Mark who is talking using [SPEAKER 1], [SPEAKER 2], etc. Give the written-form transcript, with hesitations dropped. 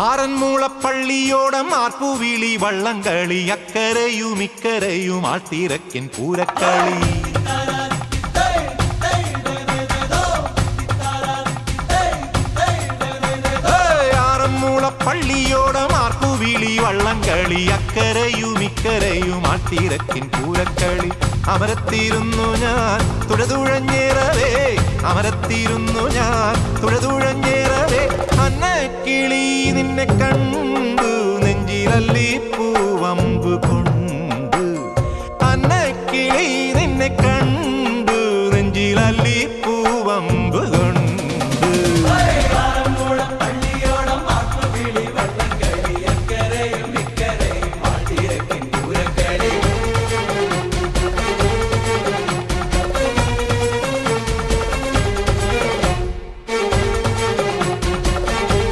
[SPEAKER 1] ആറന്മുളപ്പള്ളിയോടം ആർപ്പുവിളി വള്ളംകളി അക്കരയും ഇക്കരയും ആൾത്തിരക്കിൻ പൂരക്കളി. ആറന്മുളപ്പള്ളിയോടം ആർപ്പുവിളി വള്ളംകളി അക്കരയും ഇക്കരയും ആൾത്തിരക്കിൻ പൂരക്കളി. അമരത്തിരുന്നു ഞാൻ തുഴതുഴഞ്ഞേറവേ, അമരത്തിരുന്നു ഞാൻ തുഴതുഴഞ്ഞേറവേ, അന്നക്കിളി നിന്നെ കണ്ടു നെഞ്ചിലല്ലി